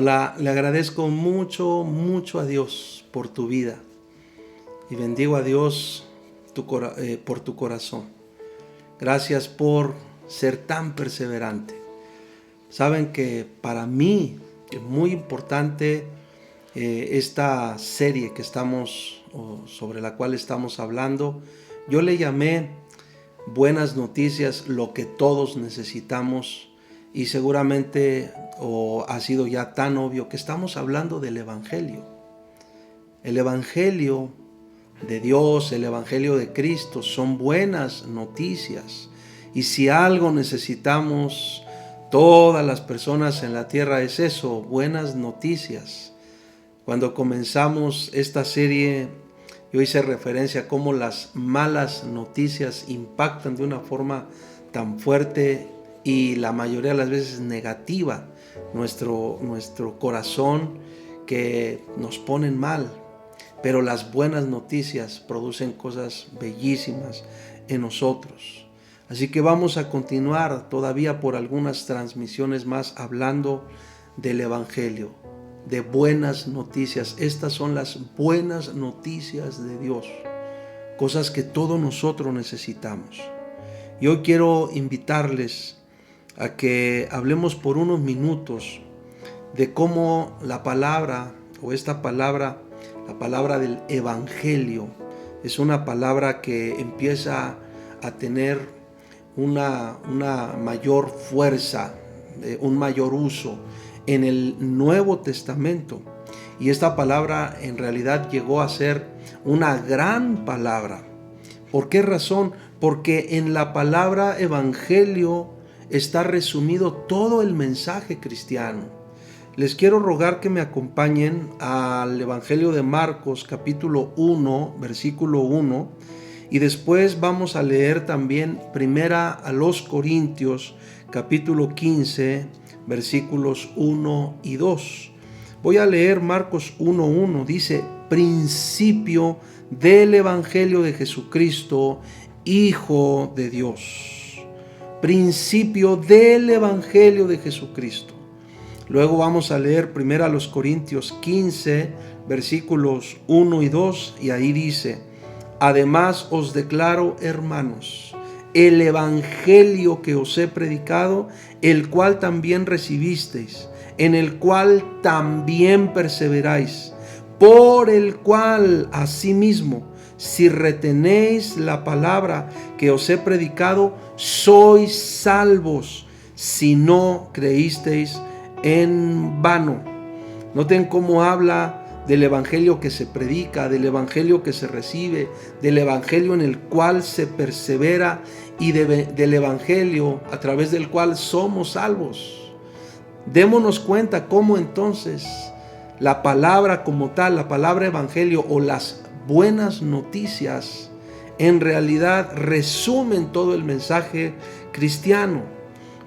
Le agradezco mucho, mucho a Dios por tu vida y bendigo a Dios por tu corazón. Gracias por ser tan perseverante. Saben que para mí es muy importante esta serie sobre la cual estamos hablando. Yo le llamé Buenas Noticias, lo que todos necesitamos, y seguramente ha sido ya tan obvio que estamos hablando del Evangelio. El Evangelio de Dios, el Evangelio de Cristo son buenas noticias, y si algo necesitamos todas las personas en la tierra es eso, buenas noticias. Cuando comenzamos esta serie, yo hice referencia a cómo las malas noticias impactan de una forma tan fuerte y la mayoría de las veces negativa nuestro corazón, que nos ponen mal. Pero las buenas noticias producen cosas bellísimas en nosotros. Así que vamos a continuar todavía por algunas transmisiones más hablando del Evangelio, de buenas noticias. Estas son las buenas noticias de Dios, cosas que todos nosotros necesitamos. Y hoy quiero invitarles a que hablemos por unos minutos de cómo la palabra la palabra del Evangelio, es una palabra que empieza a tener una mayor fuerza, un mayor uso en el Nuevo Testamento. Y esta palabra en realidad llegó a ser una gran palabra. ¿Por qué razón? Porque en la palabra Evangelio está resumido todo el mensaje cristiano. Les quiero rogar que me acompañen al Evangelio de Marcos, capítulo 1, versículo 1, y después vamos a leer también primera a los Corintios, capítulo 15, versículos 1 y 2. Voy a leer Marcos 1:1, dice: principio del Evangelio de Jesucristo, Hijo de Dios. Principio del Evangelio de Jesucristo. Luego vamos a leer primero a los Corintios 15, versículos 1 y 2, y ahí dice: además os declaro, hermanos, el Evangelio que os he predicado, el cual también recibisteis, en el cual también perseveráis, por el cual asimismo, si retenéis la palabra que os he predicado, sois salvos, si no creísteis en vano. Noten cómo habla del Evangelio que se predica, del Evangelio que se recibe, del Evangelio en el cual se persevera y del Evangelio a través del cual somos salvos. Démonos cuenta cómo entonces la palabra como tal, la palabra Evangelio o las buenas noticias, en realidad resumen todo el mensaje cristiano.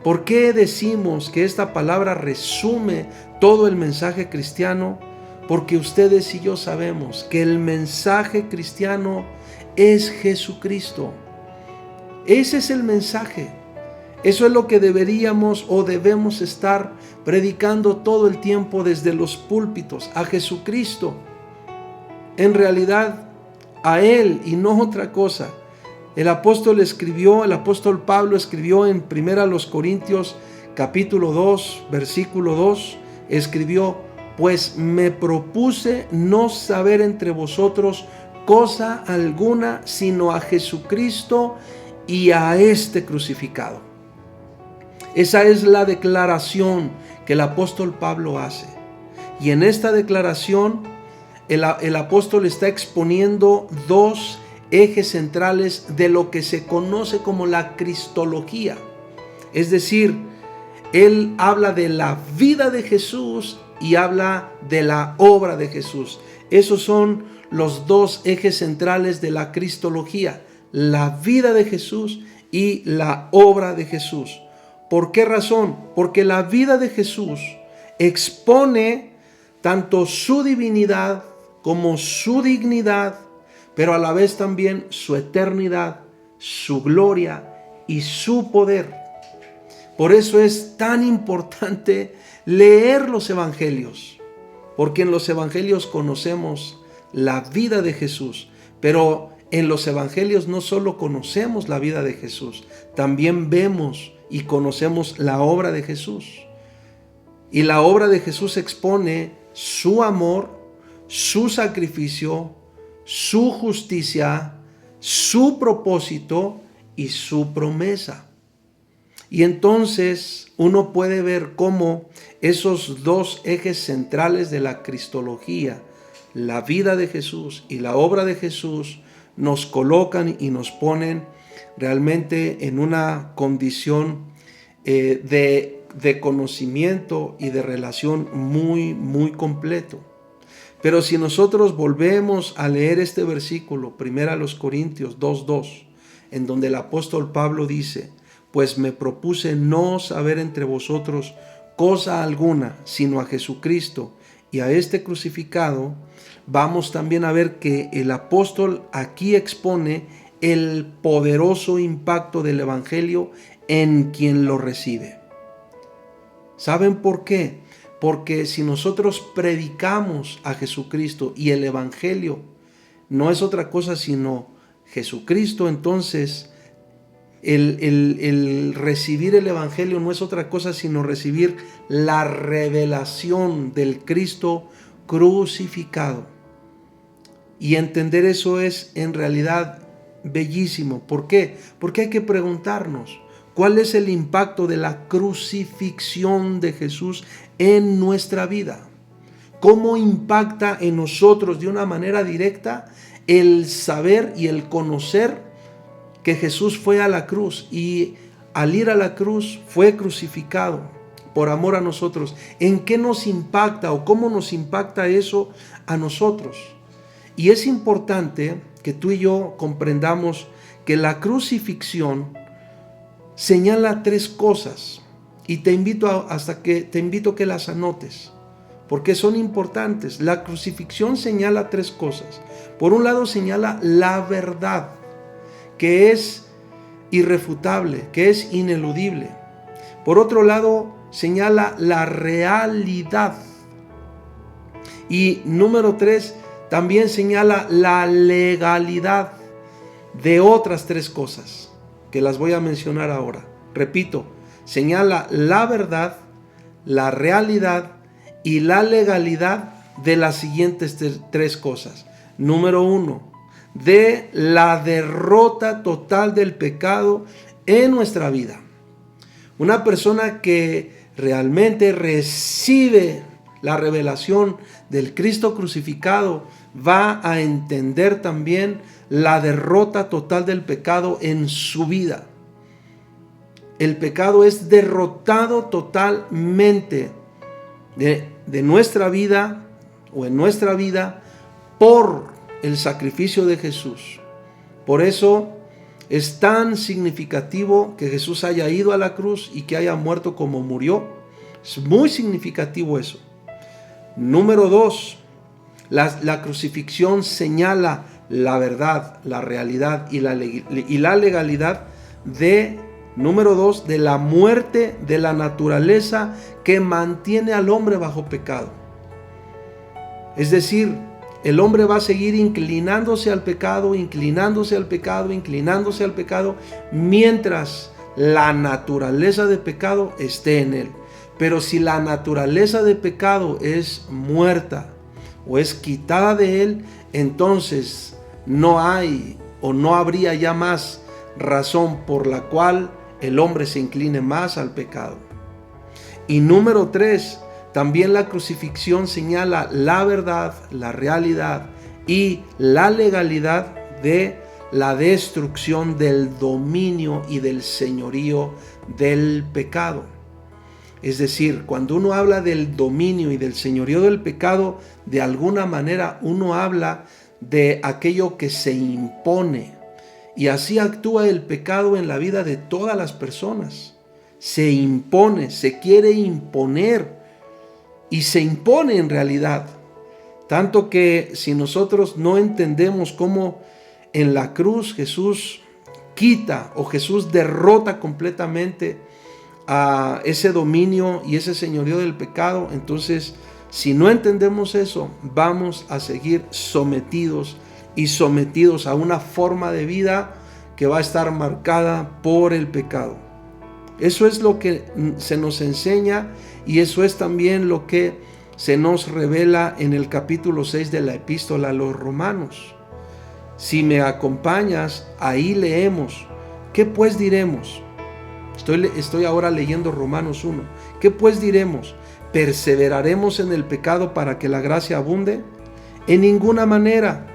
¿Por qué decimos que esta palabra resume todo el mensaje cristiano? Porque ustedes y yo sabemos que el mensaje cristiano es Jesucristo. Ese es el mensaje. Eso es lo que deberíamos o debemos estar predicando todo el tiempo desde los púlpitos, a Jesucristo. En realidad, a Él y no otra cosa. El apóstol Pablo escribió en 1 Corintios capítulo 2, versículo 2, escribió: pues me propuse no saber entre vosotros cosa alguna, sino a Jesucristo y a este crucificado. Esa es la declaración que el apóstol Pablo hace. Y en esta declaración, el apóstol está exponiendo dos ejes centrales de lo que se conoce como la cristología. Es decir, él habla de la vida de Jesús y habla de la obra de Jesús. Esos son los dos ejes centrales de la cristología: la vida de Jesús y la obra de Jesús. ¿Por qué razón? Porque la vida de Jesús expone tanto su divinidad como su dignidad, pero a la vez también su eternidad, su gloria y su poder. Por eso es tan importante leer los evangelios, porque en los evangelios conocemos la vida de Jesús, pero en los evangelios no solo conocemos la vida de Jesús, también vemos y conocemos la obra de Jesús. Y la obra de Jesús expone su amor, su sacrificio, su justicia, su propósito y su promesa. Y entonces uno puede ver cómo esos dos ejes centrales de la cristología, la vida de Jesús y la obra de Jesús, nos colocan y nos ponen realmente en una condición de conocimiento y de relación muy, muy completo. Pero si nosotros volvemos a leer este versículo, 1 Corintios 2:2, en donde el apóstol Pablo dice: pues me propuse no saber entre vosotros cosa alguna, sino a Jesucristo y a este crucificado, vamos también a ver que el apóstol aquí expone el poderoso impacto del evangelio en quien lo recibe. ¿Saben por qué? Porque si nosotros predicamos a Jesucristo y el evangelio no es otra cosa sino Jesucristo, entonces el recibir el evangelio no es otra cosa sino recibir la revelación del Cristo crucificado. Y entender eso es en realidad bellísimo. ¿Por qué? Porque hay que preguntarnos, ¿cuál es el impacto de la crucifixión de Jesús en nuestra vida? ¿Cómo impacta en nosotros de una manera directa el saber y el conocer que Jesús fue a la cruz y al ir a la cruz fue crucificado por amor a nosotros? ¿En qué nos impacta o cómo nos impacta eso a nosotros? Y es importante que tú y yo comprendamos que la crucifixión señala tres cosas, y te invito a que las anotes, porque son importantes. La crucifixión señala tres cosas. Por un lado señala la verdad, que es irrefutable, que es ineludible. Por otro lado señala la realidad. Y número 3, también señala la legalidad de otras tres cosas, que las voy a mencionar ahora. Repito, señala la verdad, la realidad y la legalidad de las siguientes tres cosas. Número 1, de la derrota total del pecado en nuestra vida. Una persona que realmente recibe la revelación del Cristo crucificado va a entender también la derrota total del pecado en su vida. El pecado es derrotado totalmente de nuestra vida o en nuestra vida por el sacrificio de Jesús. Por eso es tan significativo que Jesús haya ido a la cruz y que haya muerto como murió. Es muy significativo eso. Número 2, la crucifixión señala la verdad, la realidad y la legalidad de, número 2, de la muerte de la naturaleza que mantiene al hombre bajo pecado. Es decir, el hombre va a seguir inclinándose al pecado, mientras la naturaleza de pecado esté en él. Pero si la naturaleza de pecado es muerta o es quitada de él, entonces no hay o no habría ya más razón por la cual el hombre se incline más al pecado. Y número 3, también la crucifixión señala la verdad, la realidad y la legalidad de la destrucción del dominio y del señorío del pecado. Es decir, cuando uno habla del dominio y del señorío del pecado, de alguna manera uno habla de aquello que se impone. Y así actúa el pecado en la vida de todas las personas. Se impone, se quiere imponer y se impone en realidad. Tanto que si nosotros no entendemos cómo en la cruz Jesús quita o Jesús derrota completamente a ese dominio y ese señorío del pecado, entonces si no entendemos eso, vamos a seguir sometidos a una forma de vida que va a estar marcada por el pecado. Eso es lo que se nos enseña y eso es también lo que se nos revela en el capítulo 6 de la epístola a los Romanos. Si me acompañas, ahí leemos: ¿qué pues diremos? Estoy ahora leyendo Romanos 1. ¿Qué pues diremos? ¿Perseveraremos en el pecado para que la gracia abunde? En ninguna manera.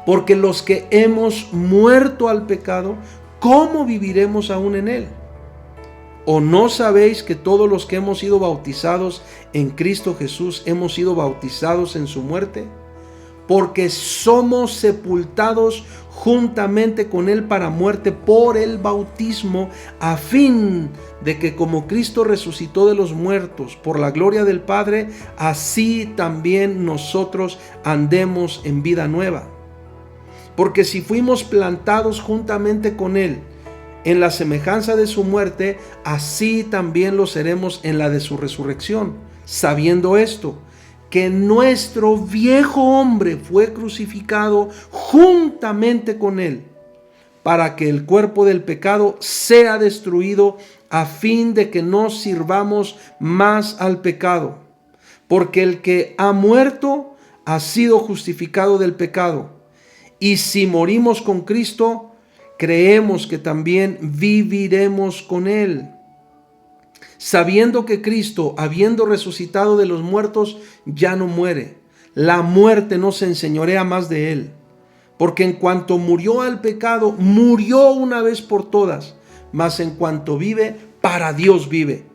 Porque los que hemos muerto al pecado, ¿cómo viviremos aún en él? ¿O no sabéis que todos los que hemos sido bautizados en Cristo Jesús hemos sido bautizados en su muerte? Porque somos sepultados juntamente con él para muerte por el bautismo, a fin de que como Cristo resucitó de los muertos por la gloria del Padre, así también nosotros andemos en vida nueva. Porque si fuimos plantados juntamente con él en la semejanza de su muerte, así también lo seremos en la de su resurrección, sabiendo esto, que nuestro viejo hombre fue crucificado juntamente con él, para que el cuerpo del pecado sea destruido, a fin de que no sirvamos más al pecado. Porque el que ha muerto ha sido justificado del pecado. Y si morimos con Cristo, creemos que también viviremos con él, sabiendo que Cristo, habiendo resucitado de los muertos, ya no muere. La muerte no se enseñorea más de él, porque en cuanto murió al pecado, murió una vez por todas, mas en cuanto vive, para Dios vive.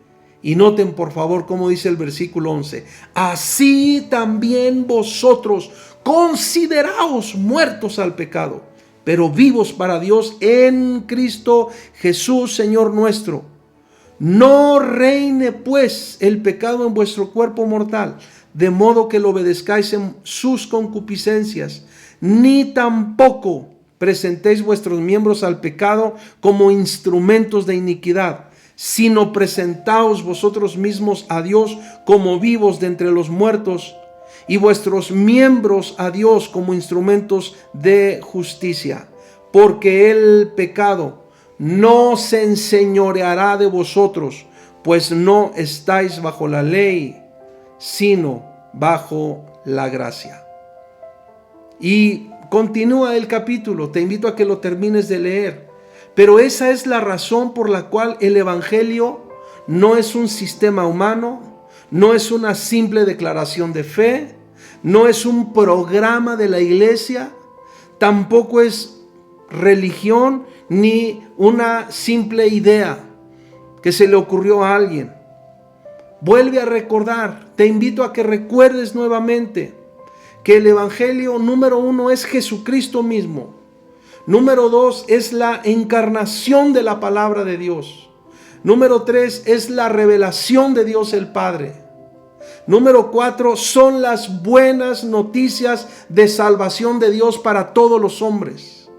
Y noten por favor cómo dice el versículo 11: así también vosotros consideraos muertos al pecado, pero vivos para Dios en Cristo Jesús, Señor nuestro. No reine pues el pecado en vuestro cuerpo mortal, de modo que lo obedezcáis en sus concupiscencias, ni tampoco presentéis vuestros miembros al pecado como instrumentos de iniquidad, sino presentaos vosotros mismos a Dios como vivos de entre los muertos, y vuestros miembros a Dios como instrumentos de justicia. Porque el pecado no se enseñoreará de vosotros, pues no estáis bajo la ley, sino bajo la gracia. Y continúa el capítulo, te invito a que lo termines de leer. Pero esa es la razón por la cual el Evangelio no es un sistema humano, no es una simple declaración de fe, no es un programa de la iglesia, tampoco es religión ni una simple idea que se le ocurrió a alguien. Vuelve a recordar, te invito a que recuerdes nuevamente que el Evangelio número 1 es Jesucristo mismo. Número 2 es la encarnación de la palabra de Dios. Número 3 es la revelación de Dios el Padre. Número 4 son las buenas noticias de salvación de Dios para todos los hombres.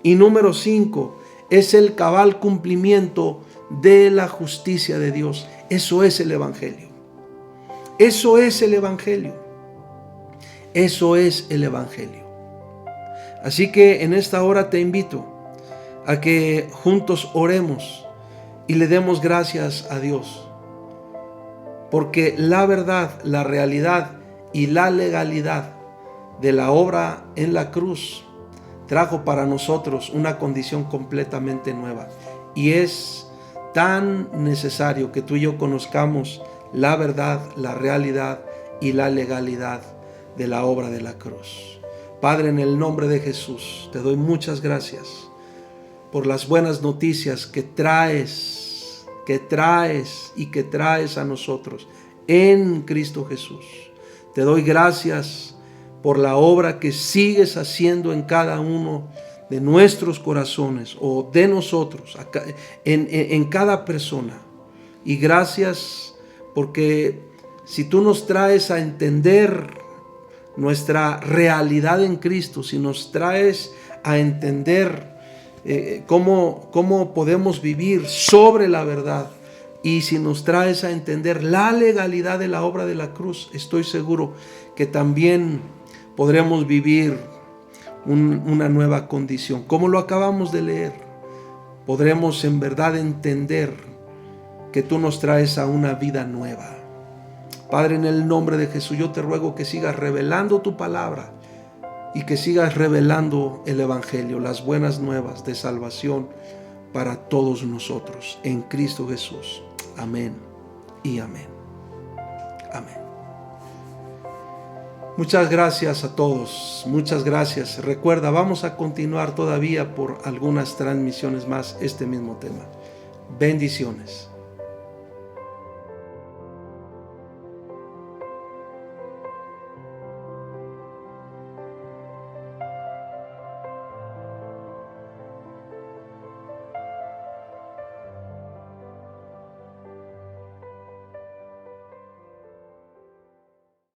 Y número 5 es el cabal cumplimiento de la justicia de Dios. Eso es el Evangelio. Eso es el Evangelio. Eso es el Evangelio. Así que en esta hora te invito a que juntos oremos y le demos gracias a Dios. Porque la verdad, la realidad y la legalidad de la obra en la cruz trajo para nosotros una condición completamente nueva. Y es tan necesario que tú y yo conozcamos la verdad, la realidad y la legalidad de la obra de la cruz. Padre, en el nombre de Jesús, te doy muchas gracias por las buenas noticias que traes a nosotros en Cristo Jesús. Te doy gracias por la obra que sigues haciendo en cada uno de nuestros corazones o de nosotros, en cada persona. Y gracias porque si tú nos traes a entender nuestra realidad en Cristo, si nos traes a entender cómo podemos vivir sobre la verdad, Y si nos traes a entender la legalidad de la obra de la cruz, estoy seguro que también podremos vivir una nueva condición. Como lo acabamos de leer, podremos en verdad entender que tú nos traes a una vida nueva. Padre, en el nombre de Jesús, yo te ruego que sigas revelando tu palabra y que sigas revelando el Evangelio, las buenas nuevas de salvación para todos nosotros, en Cristo Jesús. Amén y amén. Amén. Muchas gracias a todos, muchas gracias. Recuerda, vamos a continuar todavía por algunas transmisiones más este mismo tema. Bendiciones.